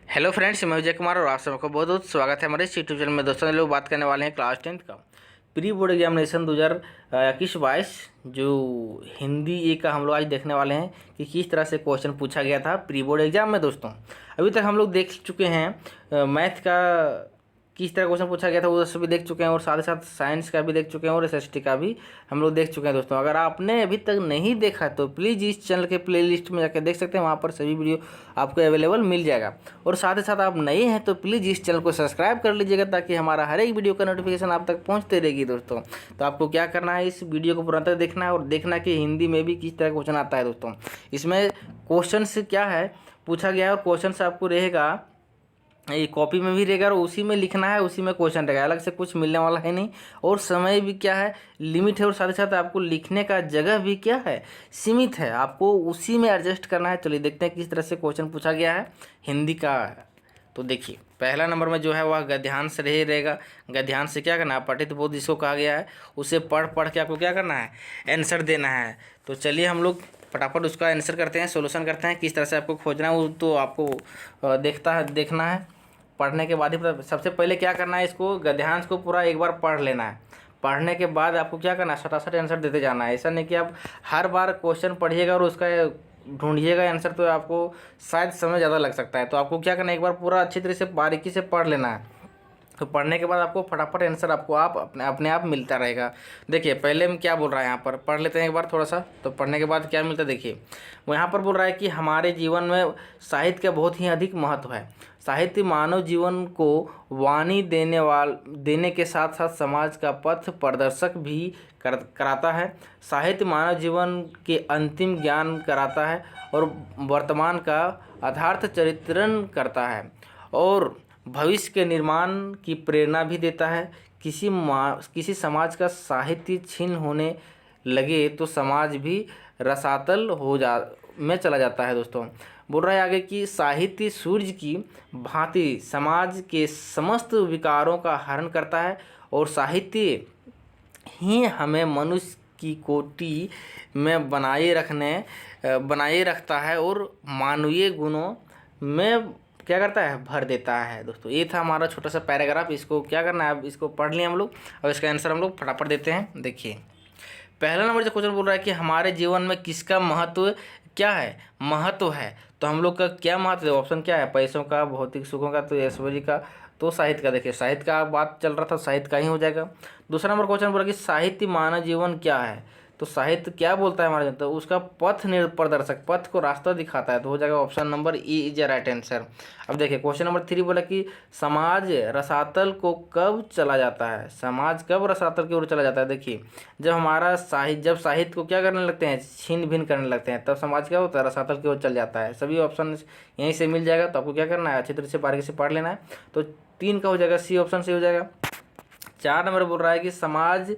Hello friends, मैं विजय कुमार और आप सबको बहुत बहुत स्वागत है हमारे इस यूट्यूब चैनल में। दोस्तों लोग बात करने वाले हैं क्लास 10th का प्री बोर्ड एग्जामिनेशन 2021-22 जो हिंदी ए का हम लोग आज देखने वाले हैं कि किस तरह से क्वेश्चन पूछा गया था प्री बोर्ड एग्जाम में। दोस्तों अभी तक हम लोग देख चुके हैं मैथ का किस तरह क्वेश्चन पूछा गया था वो सब भी देख चुके हैं, और साथ ही साथ साइंस का भी देख चुके हैं और एसएसटी का भी हम लोग देख चुके हैं। दोस्तों अगर आपने अभी तक नहीं देखा तो प्लीज़ इस चैनल के प्लेलिस्ट में जाकर देख सकते हैं, वहाँ पर सभी वीडियो आपको अवेलेबल मिल जाएगा। और साथ ही साथ आप नए हैं तो प्लीज़ इस चैनल को सब्सक्राइब कर लीजिएगा ताकि हमारा हर एक वीडियो का नोटिफिकेशन आप तक पहुँचते रहेगी। दोस्तों तो आपको क्या करना है, इस वीडियो को पूरा तक देखना है और देखना कि हिंदी में भी किस तरह क्वेश्चन आता है। दोस्तों इसमें क्वेश्चन से क्या है पूछा गया है और क्वेश्चन से आपको रहेगा ये कॉपी में भी रहेगा और उसी में लिखना है, उसी में क्वेश्चन रहेगा, अलग से कुछ मिलने वाला है नहीं। और समय भी क्या है लिमिट है, और साथ ही साथ आपको लिखने का जगह भी क्या है सीमित है, आपको उसी में एडजस्ट करना है। चलिए देखते हैं किस तरह से क्वेश्चन पूछा गया है हिंदी का। तो देखिए पहला नंबर में जो है वह गद्यांश से रहेगा। गद्यांश से क्या करना है, पठित बोध जिसको कहा गया है उसे पढ़ पढ़ के आपको क्या करना है, आंसर देना है। तो चलिए हम लोग फटाफट उसका आंसर करते हैं, सोल्यूशन करते हैं। किस तरह से आपको खोजना है वो तो आपको देखना है। पढ़ने के बाद ही सबसे पहले क्या करना है, इसको गद्यांश को पूरा एक बार पढ़ लेना है। पढ़ने के बाद आपको क्या करना है, सटासट आंसर देते जाना है। ऐसा नहीं कि आप हर बार क्वेश्चन पढ़िएगा और उसका ढूंढिएगा आंसर, तो आपको शायद समय ज़्यादा लग सकता है। तो आपको क्या करना है, एक बार पूरा अच्छी तरह से बारीकी से पढ़ लेना है। तो पढ़ने के बाद आपको फटाफट आंसर आपको अपने आप मिलता रहेगा। देखिए पहले हम क्या बोल रहा है, यहाँ पर पढ़ लेते हैं एक बार थोड़ा सा। तो पढ़ने के बाद क्या मिलता है, देखिए वो यहाँ पर बोल रहा है कि हमारे जीवन में साहित्य का बहुत ही अधिक महत्व है। साहित्य मानव जीवन को वाणी देने के साथ साथ समाज का पथ प्रदर्शक भी कराता है। साहित्य मानव जीवन के अंतिम ज्ञान कराता है और वर्तमान का यथार्थ चरित्रण करता है और भविष्य के निर्माण की प्रेरणा भी देता है। किसी समाज का साहित्य छीन होने लगे तो समाज भी रसातल में चला जाता है। दोस्तों बोल रहा है आगे कि साहित्य सूर्य की भांति समाज के समस्त विकारों का हरण करता है और साहित्य ही हमें मनुष्य की कोटि में बनाए रखता है और मानवीय गुणों में क्या करता है, भर देता है। दोस्तों ये था हमारा छोटा सा पैराग्राफ। इसको क्या करना है, अब इसको पढ़ लिया हम लोग और इसका आंसर हम लोग फटाफट देते हैं। देखिए पहला नंबर जो क्वेश्चन बोल रहा है कि हमारे जीवन में किसका महत्व क्या है, महत्व है। तो हम लोग का क्या महत्व है, ऑप्शन क्या है, पैसों का, भौतिक सुखों का, तो ऐश्वर्य का, तो साहित्य का। देखिए साहित्य का बात चल रहा था, साहित्य का ही हो जाएगा। दूसरा नंबर क्वेश्चन बोला कि साहित्य मानव जीवन क्या है। तो साहित्य क्या बोलता है हमारे जीवन, तो उसका प्रदर्शक, पथ को रास्ता दिखाता है, तो हो जाएगा option number E is right answer. अब देखिए क्वेश्चन नंबर 3 बोला कि समाज रसातल को कब चला जाता है, समाज कब रसातल की ओर चला जाता है। देखिए जब साहित्य को क्या करने लगते हैं, छीन भिन करने लगते हैं, तब समाज क्या होता है, रसातल की ओर चल जाता है। सभी ऑप्शन यहीं से मिल जाएगा। तो आपको क्या करना है, अच्छी तरह से बारीकी से पढ़ लेना है। तो 3 का हो जाएगा, सी ऑप्शन से हो जाएगा। 4 नंबर बोल रहा है कि समाज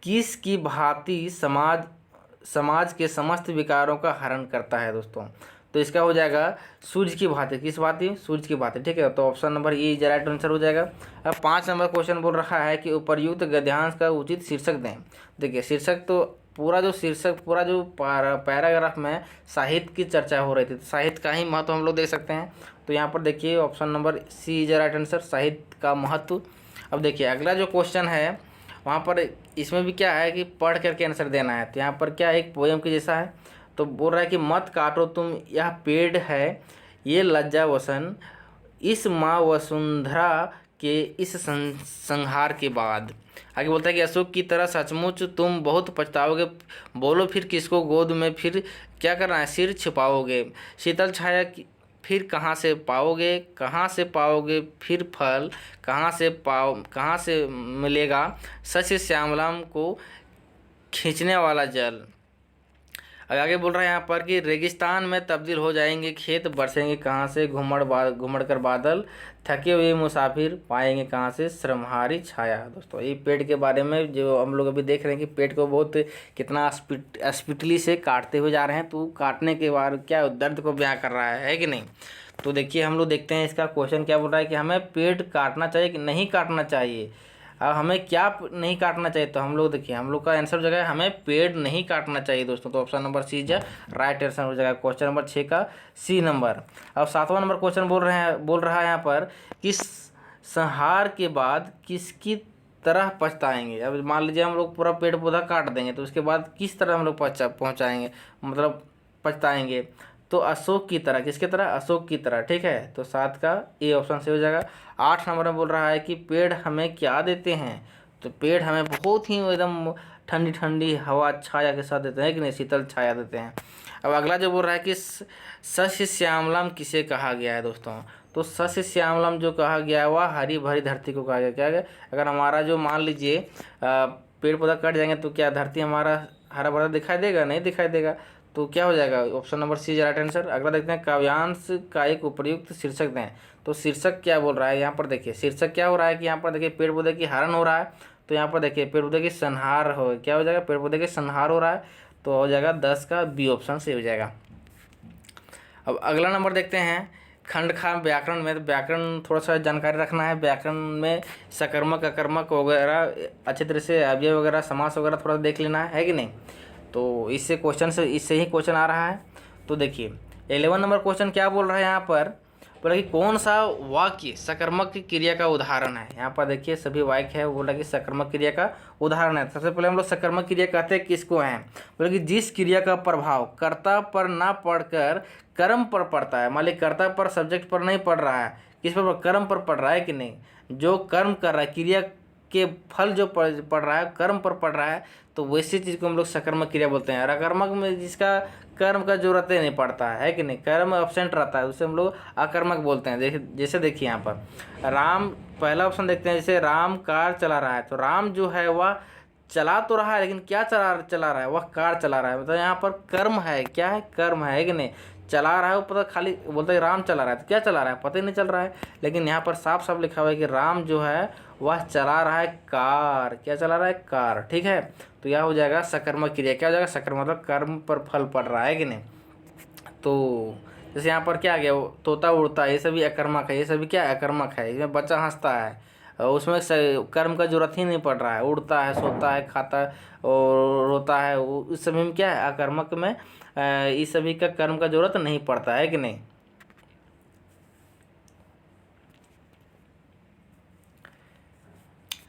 किस की भांति समाज के समस्त विकारों का हरण करता है। दोस्तों तो इसका हो जाएगा सूर्य की भांति, किस भांति, सूर्य की भांति। ठीक है, तो ऑप्शन नंबर ई राइट आंसर हो जाएगा। अब 5 नंबर क्वेश्चन बोल रहा है कि उपर्युक्त गद्यांश का उचित शीर्षक दें। देखिए शीर्षक तो पूरा जो पैराग्राफ में साहित्य की चर्चा हो रही थी, तो साहित्य का ही महत्व हम लोग देख सकते हैं। तो यहाँ पर देखिए option number C is right answer, साहित्य का महत्व। अब देखिए अगला जो क्वेश्चन है वहाँ पर इसमें भी क्या है कि पढ़ करके आंसर देना है। तो यहाँ पर क्या एक पोएम के जैसा है। तो बोल रहा है कि मत काटो तुम यह पेड़ है ये लज्जा वसन, इस माँ वसुंधरा के इस संहार के बाद। आगे बोलता है कि अशोक की तरह सचमुच तुम बहुत पछताओगे, बोलो फिर किसको गोद में फिर क्या करना है, सिर छिपाओगे। शीतल छाया फिर कहाँ से पाओगे फिर फल, कहाँ से मिलेगा सच श्यामलाम को खींचने वाला जल। अब आगे बोल रहा है यहाँ पर कि रेगिस्तान में तब्दील हो जाएंगे खेत, बरसेंगे कहाँ से घुमड़ कर बादल, थके हुए मुसाफिर पाएंगे कहाँ से श्रमहारी छाया। दोस्तों ये पेड़ के बारे में जो हम लोग अभी देख रहे हैं कि पेड़ को बहुत कितना स्पीडली से काटते हुए जा रहे हैं, तो काटने के बाद क्या दर्द को बयां कर रहा है कि नहीं। तो देखिए हम लोग देखते हैं इसका क्वेश्चन क्या बोल रहा है कि हमें पेड़ काटना चाहिए कि नहीं काटना चाहिए। अब हमें क्या नहीं काटना चाहिए, तो हम लोग देखिए हम लोग का आंसर हो जाएगा हमें पेड़ नहीं काटना चाहिए दोस्तों। तो ऑप्शन नंबर सी जो राइट आंसर हो जाएगा क्वेश्चन नंबर 6 का सी नंबर। अब 7वां नंबर क्वेश्चन बोल रहा है यहाँ पर कि संहार के बाद किसकी तरह पछताएंगे। अब मान लीजिए हम लोग पूरा पेड़ पौधा काट देंगे तो उसके बाद किस तरह हम लोग पहुँचाएंगे, मतलब पछताएंगे। तो अशोक की तरह, किसकी तरह, अशोक की तरह, ठीक है। तो 7 का ए ऑप्शन से हो जाएगा। 8 नंबर में बोल रहा है कि पेड़ हमें क्या देते हैं। तो पेड़ हमें बहुत ही एकदम ठंडी ठंडी हवा छाया के साथ देते हैं कि नहीं, शीतल छाया देते हैं। अब अगला जो बोल रहा है कि सस्य श्यामलम किसे कहा गया है दोस्तों। तो सस्य श्यामलम जो कहा गया है वह हरी भरी धरती को कहा गया। क्या है, अगर हमारा जो मान लीजिए पेड़ पौधा कट जाएंगे तो क्या धरती हमारा हरा भरा दिखाई देगा, नहीं दिखाई देगा। तो क्या हो जाएगा, option number C right answer. अगला देखते हैं काव्यांश का एक उपयुक्त शीर्षक दें। तो शीर्षक क्या बोल रहा है यहाँ पर, देखिए शीर्षक क्या हो रहा है कि यहाँ पर देखिए पेड़ पौधे की हरण हो रहा है। तो यहाँ पर देखिए पेड़ पौधे की संहार हो, क्या हो जाएगा, पेड़ पौधे के संहार हो रहा है। तो हो जाएगा 10 का बी ऑप्शन से हो जाएगा। अब अगला नंबर देखते हैं खंड खा व्याकरण में। तो व्याकरण थोड़ा सा जानकारी रखना है। व्याकरण में सकर्मक अकर्मक वगैरह अच्छे तरह से अव्यय वगैरह समास वगैरह थोड़ा देख लेना है कि नहीं। तो इससे ही क्वेश्चन आ रहा है। तो देखिए 11 नंबर क्वेश्चन क्या बोल रहा है यहाँ पर, बोला कि कौन सा वाक्य सकर्मक क्रिया का उदाहरण है। यहाँ पर देखिए सभी वाक्य है, बोला कि सकर्मक क्रिया का उदाहरण है। सबसे पहले हम लोग सकर्मक क्रिया कहते हैं किसको हैं, बोला कि जिस क्रिया का प्रभाव कर्ता पर ना पड़कर कर्म पर पड़ता है। मान लीजिए कर्ता पर सब्जेक्ट पर नहीं पड़ रहा है, किस पर, कर्म पर पड़ रहा है कि नहीं। जो कर्म कर रहा है, क्रिया के फल जो पड़ रहा है कर्म पर पड़ रहा है, तो वैसी चीज़ को हम लोग सकर्मक क्रिया बोलते हैं। और अकर्मक में जिसका कर्म का जरूरत ही नहीं पड़ता है कि नहीं, कर्म एब्सेंट रहता है, उसे हम लोग अकर्मक बोलते हैं। जैसे देखिए यहाँ पर राम, पहला ऑप्शन देखते हैं, जैसे राम कार चला रहा है। तो राम जो है वह चला तो रहा है, लेकिन क्या चला रहा है, वह कार चला रहा है। मतलब यहाँ पर कर्म है, क्या है, कर्म है कि नहीं। चला रहा है वो पता, खाली बोलता है राम चला रहा है, तो क्या चला रहा है पता ही नहीं चल रहा है। लेकिन यहाँ पर साफ साफ लिखा हुआ है कि राम जो है वह चला रहा है कार, क्या चला रहा है, कार, ठीक है। तो यह हो जाएगा सकर्मक क्रिया। क्या हो जाएगा, सकर्मक मतलब कर्म पर फल पड़ रहा है कि नहीं। तो जैसे यहाँ पर क्या आ गया, तोता उड़ता है, ये सभी अकर्मक है, ये सभी क्या अकर्मक है। इसमें बच्चा हंसता है, उसमें कर्म का जरूरत ही नहीं पड़ रहा है। उड़ता है, सोता है, खाता है और रोता है, उस सभी में क्या है, अकर्मक में इस सभी का कर्म का जरूरत नहीं पड़ता है कि नहीं।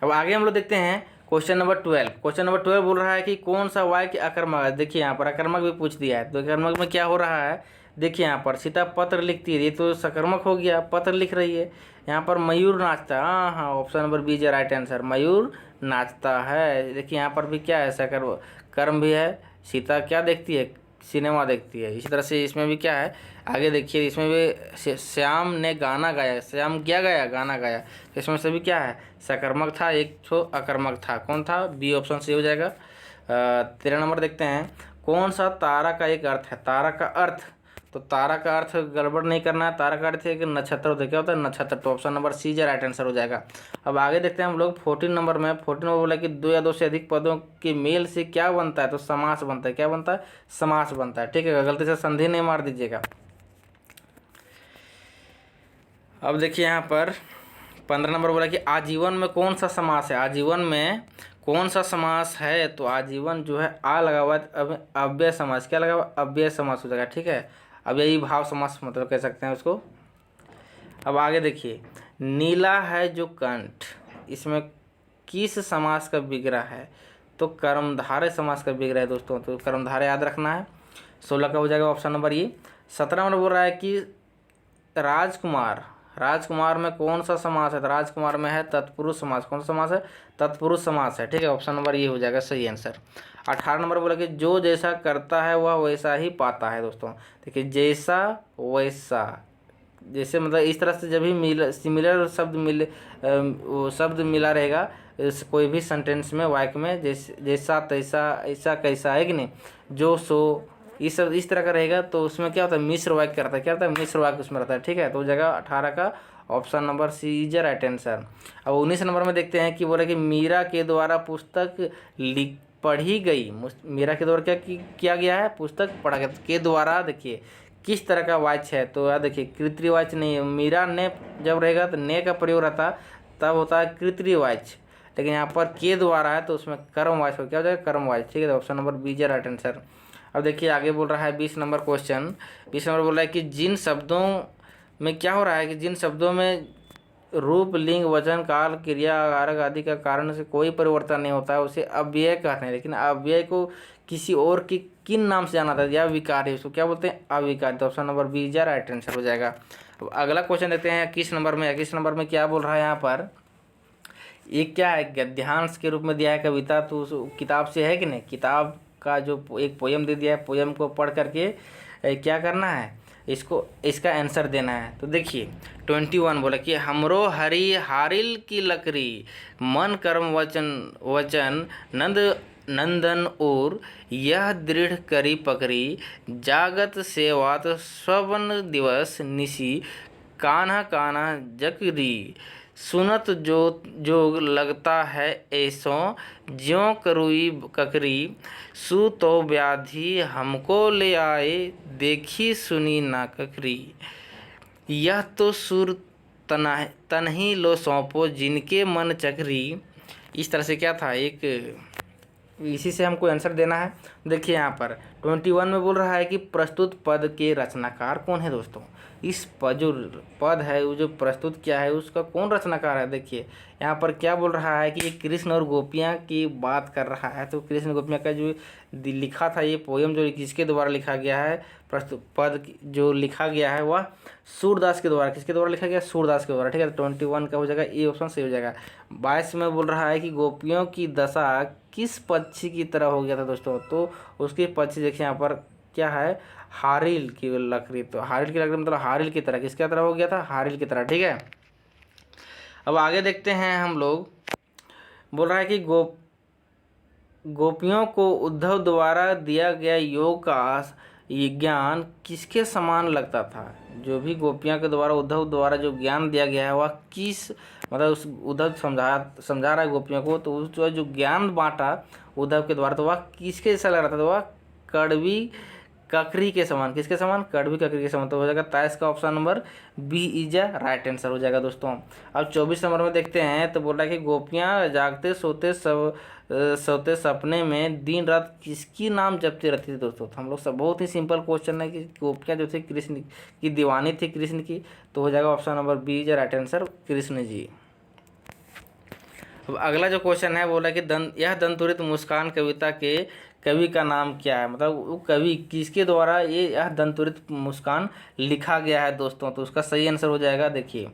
अब आगे हम लोग देखते हैं क्वेश्चन नंबर 12। क्वेश्चन नंबर 12 बोल रहा है कि कौन सा वाक्य अकर्मक है। देखिए यहाँ पर अकर्मक भी पूछ दिया है। तो अकर्मक में क्या हो रहा है, देखिए यहाँ पर सीता पत्र लिखती है, ये तो सकर्मक हो गया, पत्र लिख रही है। यहाँ पर मयूर नाचता है, हाँ हाँ ऑप्शन नंबर बी जो राइट आंसर, मयूर नाचता है। देखिए यहाँ पर भी क्या है, सकर्म कर्म भी है। सीता क्या देखती है, सिनेमा देखती है। इसी तरह से इसमें भी क्या है, आगे देखिए इसमें भी श्याम ने गाना गाया, श्याम क्या गाया, गाना गाया। इसमें से भी क्या है, सकर्मक था, एक तो अकर्मक था, कौन था, बी ऑप्शन से हो जाएगा। 13 नंबर देखते हैं कौन सा तारा का एक अर्थ है। तारा का अर्थ, तो तारा का अर्थ गड़बड़ नहीं करना है। तारा का अर्थ है कि नक्षत्र होता है, क्या होता है, नक्षत्र। तो ऑप्शन नंबर सी जो राइट आंसर हो जाएगा। अब आगे देखते हैं हम लोग 14 नंबर में। 14 नंबर बोला कि दो या दो से अधिक पदों के मेल से क्या बनता है, तो समास बनता है। क्या बनता है, समास बनता है, ठीक है। गलती से संधि नहीं मार दीजिएगा। अब देखिए यहाँ पर 15 नंबर बोला कि आजीवन में कौन सा समास है। आजीवन में कौन सा समास है, तो आजीवन जो है आ लगा हुआ है, अब अव्यय समास, क्या लगा हुआ, अव्यय समास हो जाएगा, ठीक है। अब यही भाव समास मतलब कह सकते हैं उसको। अब आगे देखिए नीला है जो कंठ, इसमें किस समास का विग्रह है, तो कर्मधारय समास का विग्रह है दोस्तों। तो कर्मधारय याद रखना है। 16 का हो जाएगा ऑप्शन नंबर ये। 17 नंबर बोल रहा है कि राजकुमार, राजकुमार में कौन सा समास है, तो राजकुमार में है तत्पुरुष समास। कौन सा समास है, तत्पुरुष समास है, ठीक है। ऑप्शन नंबर ये हो जाएगा सही आंसर। 18 नंबर बोला कि जो जैसा करता है वह वैसा ही पाता है दोस्तों। देखिए जैसा वैसा, जैसे मतलब इस तरह से जब भी सिमिलर शब्द मिला रहेगा कोई भी सेंटेंस में, वाक्य में, जैसा तैसा ऐसा कैसा है कि नहीं, जो सो, इस तरह का रहेगा तो उसमें क्या होता है, मिश्र वाक्य करता है। क्या होता है, मिश्र वाक्य उसमें रहता है, ठीक है। तो जगह 18 का option number C is right answer. अब 19 नंबर में देखते हैं कि बोला कि मीरा के द्वारा पुस्तक पढ़ी गई। मीरा के द्वारा क्या किया गया है, पुस्तक पढ़ा गया के द्वारा। देखिए किस तरह का वाच्य है, तो यार देखिए कृत्रिवाच्य नहीं है। मीरा ने जब रहेगा तो ने का प्रयोग रहता, तब होता है कृत्रिवाच्य। लेकिन यहाँ पर के द्वारा है तो उसमें कर्म वाइज हो, क्या हो जाएगा, कर्म वाइज। ठीक है, तो option number B is right answer. अब देखिए आगे बोल रहा है 20 नंबर क्वेश्चन। 20 नंबर बोल रहा है कि जिन शब्दों में क्या हो रहा है कि जिन शब्दों में रूप, लिंग, वचन, काल, क्रिया, कारक आदि का कारण से कोई परिवर्तन नहीं होता है उसे अव्यय कहते हैं। लेकिन अव्यय को किसी और की किन नाम से जाना था, या विकारी, उसको क्या बोलते हैं, अविकारी। तो option number B is right answer हो जाएगा। अब अगला क्वेश्चन देखते हैं 21 नंबर में। 21 नंबर में क्या बोल रहा है यहाँ पर, ये क्या है, गद्यांश के रूप में दिया है कविता, तो उस किताब से है कि नहीं, किताब का जो एक पोयम दे दिया है, पोयम को पढ़ करके क्या करना है, इसको इसका आंसर देना है। तो देखिए 21 बोला कि हमरो हरि हारिल की लकड़ी, मन कर्म वचन वचन नंद नंदन और यह दृढ़ करी पकड़ी, जागत सेवात स्ववन दिवस निशी, कान्हा कान्हा जकरी, सुनत जो जोग लगता है ऐसों, ज्यों करुई ककरी, सु तो व्याधि हमको ले आए, देखी सुनी ना ककरी, यह तो सुर तनही लो सौंपो, जिनके मन चकरी। इस तरह से क्या था, एक इसी से हमको आंसर देना है। देखिए यहाँ पर 21 में बोल रहा है कि प्रस्तुत पद के रचनाकार कौन है दोस्तों। इस पद जो पद है वो जो प्रस्तुत किया है उसका कौन रचनाकार है। देखिए यहाँ पर क्या बोल रहा है कि ये कृष्ण और गोपियाँ की बात कर रहा है। तो कृष्ण गोपियाँ का जो लिखा था ये पोयम जो किसके द्वारा लिखा गया है, प्रस्तुत पद जो लिखा गया है वह सूरदास के द्वारा। किसके द्वारा लिखा गया, सूरदास के द्वारा। ठीक है, 21 का हो जाएगा ए ऑप्शन सही हो जाएगा। 22 में बोल रहा है कि गोपियों की दशा किस पक्षी की तरह हो गया था दोस्तों। तो उसकी पक्षी देखिए यहाँ पर क्या है, हारिल की लकड़ी। तो हारिल की लकड़ी मतलब हारिल की तरह, किसकी तरह हो गया था, हारिल की तरह। ठीक है, अब आगे देखते हैं हम लोग। बोल रहा है कि गोपियों को उद्धव द्वारा दिया गया योग का ये ज्ञान किसके समान लगता था। जो भी गोपियाँ के द्वारा उद्धव द्वारा जो ज्ञान दिया गया है वह किस, मतलब उस उद्धव समझा रहा है गोपियों को, तो उस जो ज्ञान बांटा उद्धव के द्वारा तो वह किसके जैसा लग रहा था, तो वह कड़वी ककरी के समान। किसके समान, कड़वी ककरी के समान। तो हो जाएगा 23 का option number B is a right answer हो जाएगा दोस्तों। अब 24 नंबर में देखते हैं। तो बोल रहा है कि गोपियाँ जागते सोते सपने में दिन रात किसकी नाम जपती रहती थी दोस्तों। तो हम लोग सब बहुत ही सिंपल क्वेश्चन है कि गोपियाँ जो थी कृष्ण की दीवानी थी, कृष्ण की। तो हो जाएगा option number B is a right answer, Krishna ji. अब अगला जो क्वेश्चन है बोला कि यह दंतुरित मुस्कान कविता के कवि का नाम क्या है, मतलब वो कवि किसके द्वारा यह दंतुरित मुस्कान लिखा गया है दोस्तों। तो उसका सही आंसर हो जाएगा, देखिए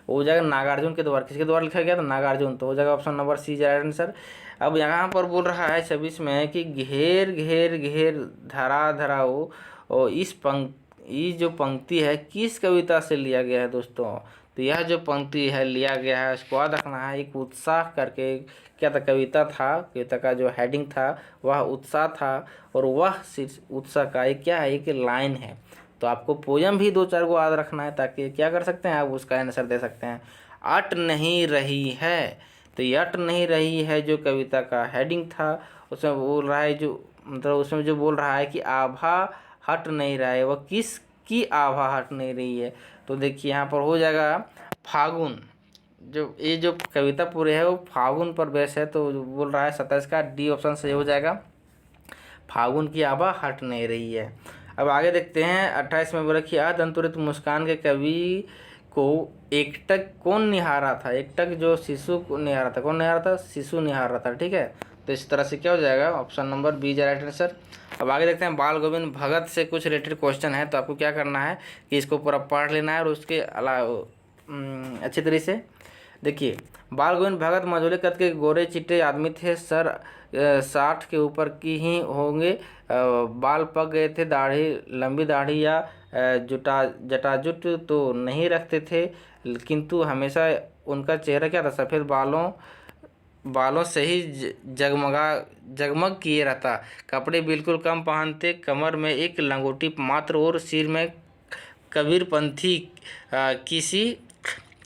हो जाएगा नागार्जुन के द्वारा। किसके द्वारा लिखा गया था, नागार्जुन। तो हो जाएगा option number C right answer. अब यहाँ पर बोल रहा है 26 में कि घेर घेर घेर धरा धराओ, और ये जो पंक्ति है किस कविता से लिया गया है दोस्तों। तो यह जो पंक्ति है लिया गया है, इसको याद रखना है। एक उत्साह करके क्या था, कविता था, कविता का जो हेडिंग था वह उत्साह था, और वह उत्साह का एक क्या है, एक लाइन है। तो आपको पोयम भी 2-4 को याद रखना है ताकि क्या कर सकते हैं आप उसका आंसर दे सकते हैं। अट नहीं रही है, तो ये अट नहीं रही है जो कविता का हेडिंग था, उसमें बोल रहा है जो, मतलब उसमें जो बोल रहा है कि आभा हट नहीं रहा है, वह किसकी आभा हट नहीं रही है। तो देखिए यहाँ पर हो जाएगा फागुन। जो ये जो कविता पूरे है वो फागुन पर बेस है। तो बोल रहा है 27 का डी ऑप्शन सही हो जाएगा, फागुन की आभा हट नहीं रही है। अब आगे देखते हैं 28 में बोला कि दंतुरित मुस्कान के कवि को एकटक कौन निहारा था। एकटक जो शिशु को निहारा था, कौन निहारा था, शिशु निहारा था। ठीक है, तो इस तरह से क्या हो जाएगा, option number B right answer. अब आगे देखते हैं बाल गोविंद भगत से कुछ रिलेटेड क्वेश्चन है। तो आपको क्या करना है कि इसको पूरा पढ़ लेना है, और उसके अलावा अच्छी तरीके से देखिए। बाल गोविंद भगत मझोले कद के गोरे चिट्टे आदमी थे, सर 60 के ऊपर की ही होंगे, बाल पक गए थे, दाढ़ी लंबी दाढ़ी या जटाजुट तो नहीं रखते थे, किंतु हमेशा उनका चेहरा क्या था, सफ़ेद बालों से ही जगमग किए रहता, कपड़े बिल्कुल कम पहनते, कमर में एक लंगोटी मात्र और सिर में कबीरपंथी किसी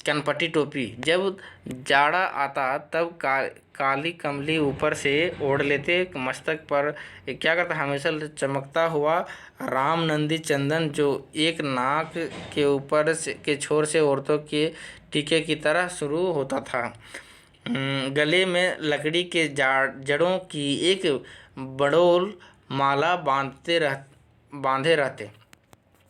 कनपटी टोपी। जब जाड़ा आता तब काली कमली ऊपर से ओढ़ लेते, मस्तक पर क्या करता, हमेशा चमकता हुआ राम नंदी चंदन जो एक नाक के ऊपर से के छोर से औरतों के टीके की तरह शुरू होता था। गले में लकड़ी के जड़ों की एक बड़ोल माला बांधे रहते।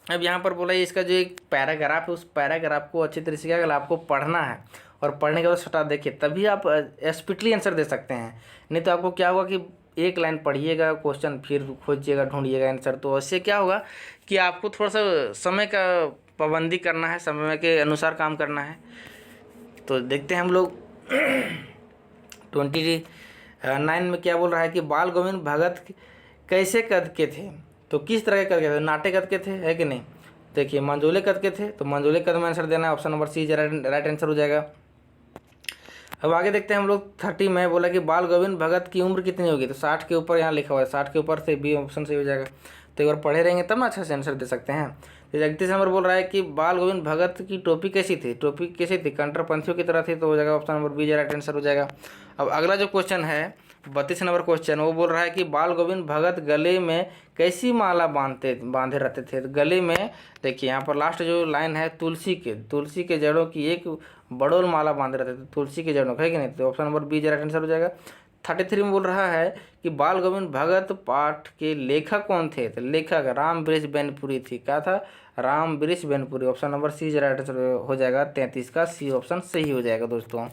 अब यहाँ पर बोला इसका जो एक पैराग्राफ है, उस पैराग्राफ को अच्छी तरीके से क्या आपको पढ़ना है, और पढ़ने के बाद सटा देखिए, तभी आप स्पीडली आंसर दे सकते हैं। नहीं तो आपको क्या होगा कि एक लाइन पढ़िएगा क्वेश्चन, फिर खोजिएगा ढूंढिएगा आंसर, तो इससे क्या होगा कि आपको थोड़ा सा समय का पाबंदी करना है, समय के अनुसार काम करना है। तो देखते हैं हम लोग 29 में क्या बोल रहा है कि बाल गोविंद भगत कैसे कद के थे। तो किस तरह के कद के थे, नाटे कद के थे, है कि नहीं। देखिए मंजोले कद के थे, तो मंजोले कद में आंसर देना है, option number C right answer हो जाएगा। अब आगे देखते हैं हम लोग 30 में बोला कि बाल गोविंद भगत की उम्र कितनी होगी, तो 60 के ऊपर यहाँ लिखा हुआ है, 60 के ऊपर से बी ऑप्शन सही हो जाएगा। तो एक बार पढ़े रहेंगे तब ना अच्छा से आंसर दे सकते हैं। तो 31 नंबर बोल रहा है कि बाल गोविंद भगत की टोपी कैसी थी, टोपी कैसी थी, कट्टरपंथियों की तरह थी, तो हो जाएगा option number B right answer हो जाएगा। अब अगला जो क्वेश्चन है 32 नंबर क्वेश्चन, वो बोल रहा है कि बाल गोविंद भगत गले में कैसी माला बांधे रहते थे। तो गले में देखिए यहाँ पर लास्ट जो लाइन है, तुलसी के जड़ों की एक बड़ोल माला बांधे रहते थे, तुलसी के जड़ों का, है कि नहीं। तो option number B right answer हो जाएगा। 33 में बोल रहा है कि बाल गोविंद भगत पाठ के लेखक कौन थे, तो लेखक राम वृक्ष बेनपुरी थी। क्या था, Ram Vriksh Benipuri, option number C right answer हो जाएगा। 33 का सी ऑप्शन सही हो जाएगा दोस्तों।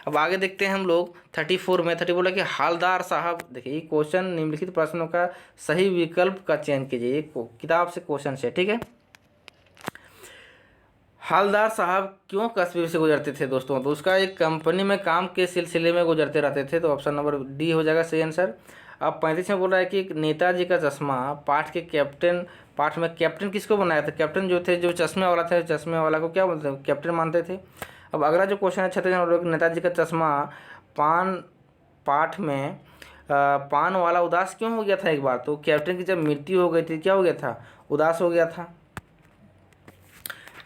अब आगे देखते हैं हम लोग 34 में। 30 बोला कि हालदार साहब, देखिए ये क्वेश्चन निम्नलिखित प्रश्नों का सही विकल्प का चयन कीजिए, ये किताब से क्वेश्चन से, ठीक है। हालदार साहब क्यों कस्बे से गुजरते थे दोस्तों, तो उसका एक कंपनी में काम के सिलसिले में गुजरते रहते थे, तो ऑप्शन नंबर डी हो जाएगा सही आंसर। अब 35 में बोल रहा है कि नेताजी का चश्मा पाठ में कैप्टन किसको बनाया था, कैप्टन जो थे, जो चश्मे वाला था, चश्मे वाला को क्या बोलते थे, कैप्टन मानते थे। अब अगला जो क्वेश्चन है 36 नंबर, नेताजी का चश्मा पाठ में पान वाला उदास क्यों हो गया था एक बार, तो कैप्टन की जब मृत्यु हो गई थी क्या हो गया था, उदास हो गया था।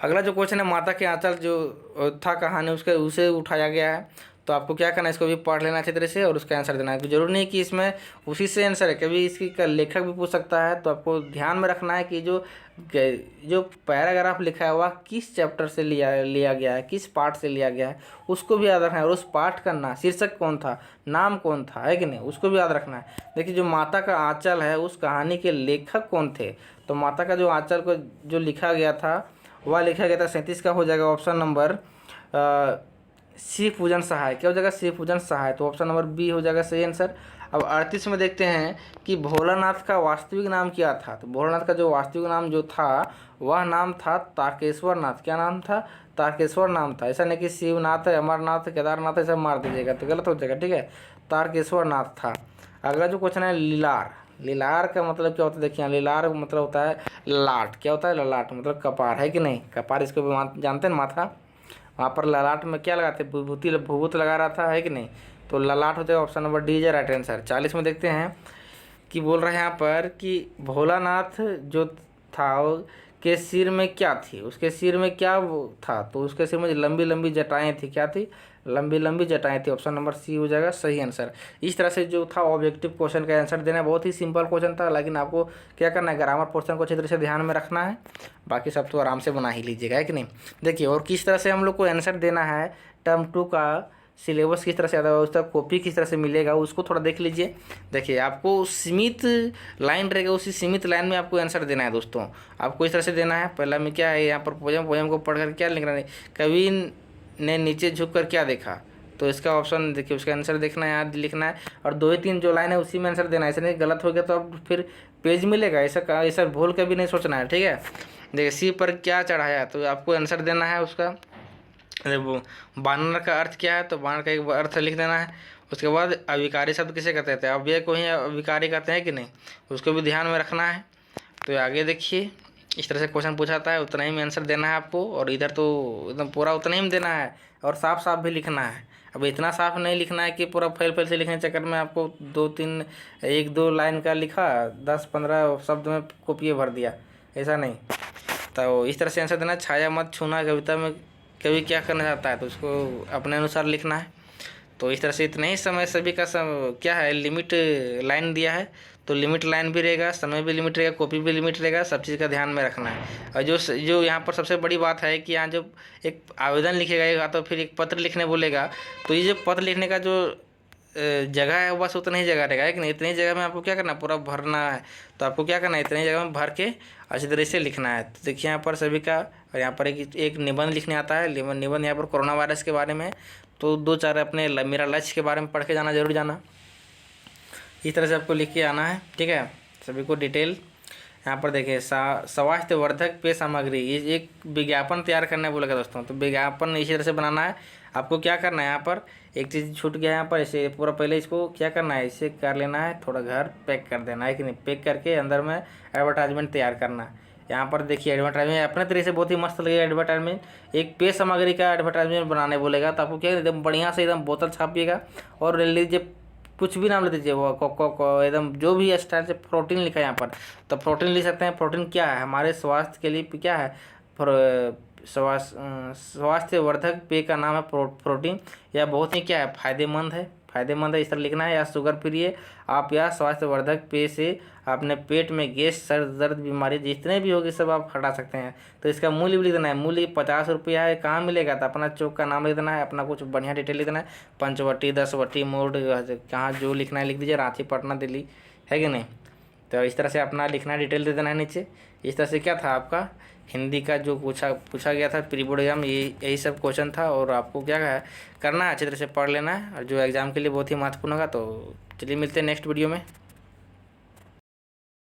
अगला जो क्वेश्चन है माता के आंचल जो था कहानी, उसे उठाया गया है, तो आपको क्या करना है, इसको भी पढ़ लेना अच्छी तरह से और उसका आंसर देना है। जरूरी नहीं कि इसमें उसी से आंसर है, कभी इसकी का लेखक भी पूछ सकता है, तो आपको ध्यान में रखना है कि जो पैराग्राफ लिखा है वह किस चैप्टर से लिया गया है, किस पार्ट से लिया गया है, उसको भी याद रखना है। और उस पाठ का नाम, शीर्षक कौन था, नाम कौन था, है कि नहीं, उसको भी याद रखना है। देखिए जो माता का आंचल है, उस कहानी के लेखक कौन थे, तो माता का जो आंचल को जो लिखा गया था वह लिखा गया था 37 का हो जाएगा ऑप्शन नंबर सी पूजन सहाय। क्या हो जाएगा, सी पूजन सहाय, तो ऑप्शन नंबर बी हो जाएगा सही आंसर। अब 38 में देखते हैं कि भोलानाथ का वास्तविक नाम क्या था, तो भोलानाथ का जो वास्तविक नाम जो था वह नाम था तारकेश्वर नाथ। क्या नाम था, तारकेश्वर नाम था। ऐसा नहीं कि शिवनाथ है, अमरनाथ, केदारनाथ, ऐसा मार दीजिएगा तो गलत हो जाएगा, ठीक है, तारकेश्वर नाथ था। अगला जो क्वेश्चन है लीलार का मतलब क्या होता है, देखिए लीलार मतलब होता है ललाट। क्या होता है, ललाट मतलब कपार, है कि नहीं, कपार इसको भी जानते हैं माथा, वहाँ पर ललाट में क्या लगाते, भूभूत लगा रहा था, है कि नहीं, तो ललाट हो जाएगा ऑप्शन नंबर डी है राइट आंसर। 40 में देखते हैं कि बोल रहे हैं यहाँ पर कि भोलानाथ जो था के सिर में क्या थी, उसके सिर में क्या था, तो उसके सिर में लंबी लंबी जटाएँ थी। क्या थी, लंबी लंबी जटाएँ थी, ऑप्शन नंबर सी हो जाएगा सही आंसर। इस तरह से जो था ऑब्जेक्टिव क्वेश्चन का आंसर देना बहुत ही सिंपल क्वेश्चन था, लेकिन आपको क्या करना है, ग्रामर पोर्शन को अच्छी तरह से ध्यान में रखना है, बाकी सब तो आराम से बना ही लीजिएगा, है कि नहीं। देखिए और किस तरह से हम लोग को आंसर देना है, टर्म 2 का सिलेबस किस तरह से आता है, उसका कॉपी किस तरह से मिलेगा, उसको थोड़ा देख लीजिए। देखिए आपको सीमित लाइन रहेगा, उसी सीमित लाइन में आपको आंसर देना है दोस्तों। आपको इस तरह से देना है, पहला में क्या है, यहाँ पर पोएम को पढ़कर क्या लिखना है, कवि ने नीचे झुक कर क्या देखा, तो इसका ऑप्शन देखिए, उसका आंसर देखना है, यहाँ लिखना है, और 2 3 जो लाइन है उसी में आंसर देना है। ऐसा नहीं गलत हो गया तो अब फिर पेज मिलेगा, ऐसा भूल कर भी नहीं सोचना है, ठीक है। देखिए सी पर क्या चढ़ाया, तो आपको आंसर देना है उसका। वो बानर का अर्थ क्या है, तो बानर का एक अर्थ लिख देना है। उसके बाद अविकारी शब्द किसे कहते थे, अव्यय को ही अविकारी कहते हैं कि नहीं, उसको भी ध्यान में रखना है। तो आगे देखिए इस तरह से क्वेश्चन पूछाता है, उतना ही में आंसर देना है आपको, और इधर तो एकदम पूरा उतना ही में देना है, और साफ साफ भी लिखना है। अब इतना साफ नहीं लिखना है कि पूरा फैल से लिखने के चक्कर में आपको 1 2 लाइन का लिखा 10 15 शब्द में कॉपी भर दिया, ऐसा नहीं। तो इस तरह से आंसर देना है। छाया मत छूना कविता में कवि क्या करना चाहता है, तो उसको अपने अनुसार लिखना है। तो इस तरह से इतने ही समय सभी का क्या है लिमिट लाइन दिया है, तो लिमिट लाइन भी रहेगा, समय भी लिमिट रहेगा, कॉपी भी लिमिट रहेगा, सब चीज़ का ध्यान में रखना है। और जो यहाँ पर सबसे बड़ी बात है कि यहाँ जब एक आवेदन लिखेगा या तो फिर एक पत्र लिखने बोलेगा, तो ये जो पत्र लिखने का जो जगह है वो बस उतना ही जगह रहेगा, है कि नहीं। इतनी जगह में आपको क्या करना है, पूरा भरना है। तो आपको क्या करना है, इतनी जगह में भर के अच्छी तरह से लिखना है। तो देखिए यहाँ पर सभी का, और यहाँ पर एक निबंध लिखने आता है। निबंध यहाँ पर कोरोना वायरस के बारे में, तो 2-4 अपने मेरा लक्ष्य के बारे में पढ़ के जाना, जरूर जाना। इस तरह से आपको लिख के आना है, ठीक है। सभी को डिटेल यहाँ पर देखिए, स्वास्थ्यवर्धक पेय सामग्री, ये एक विज्ञापन तैयार करना बोलेगा दोस्तों। तो विज्ञापन इसी तरह से बनाना है। आपको क्या करना है, यहाँ पर एक चीज़ छूट गया, यहाँ पर इसे पूरा पहले इसको क्या करना है, इसे कर लेना है, थोड़ा घर पैक कर देना है कि नहीं। पैक करके अंदर में एडवर्टाइजमेंट तैयार करना है। यहाँ पर देखिए एडवर्टाइजमेंट अपने तरीके से बहुत ही मस्त लगेगा। एडवर्टाइजमेंट एक पेय सामग्री का एडवर्टाइजमेंट बनाने बोलेगा, तो आपको क्या एकदम बढ़िया से एकदम बोतल छापिएगा और ले लीजिए, कुछ भी नाम ले दीजिए, वो कोको एकदम जो भी स्टाइल से प्रोटीन लिखा है यहाँ पर, तो प्रोटीन ले सकते हैं। प्रोटीन क्या है, हमारे स्वास्थ्य के लिए क्या है, स्वास्थ्यवर्धक पेय का नाम है प्रोटीन। यह बहुत ही क्या है, फायदेमंद है, इस तरह लिखना है। या शुगर फ्री है आप, या स्वास्थ्यवर्धक पेय से अपने पेट में गैस, सर दर्द बीमारी जितने भी होगी सब आप हटा सकते हैं। तो इसका मूल्य भी लिख देना है, मूल्य 50 रुपया है। कहाँ मिलेगा, तो अपना चौक का नाम लिख देना है, अपना कुछ बढ़िया डिटेल लिख देना है, पंचवटी, 10वटी, मोड़, कहाँ जो लिखना है लिख दीजिए, रांची, पटना, दिल्ली, है कि नहीं। तो इस तरह से अपना लिखना, डिटेल दे देना है नीचे। इस तरह से क्या था आपका हिंदी का जो पूछा गया था प्री बोर्ड एग्जाम, यही सब क्वेश्चन था। और आपको क्या है करना है, अच्छी तरह से पढ़ लेना है, और जो एग्ज़ाम के लिए बहुत ही महत्वपूर्ण होगा। तो चलिए मिलते हैं नेक्स्ट वीडियो में।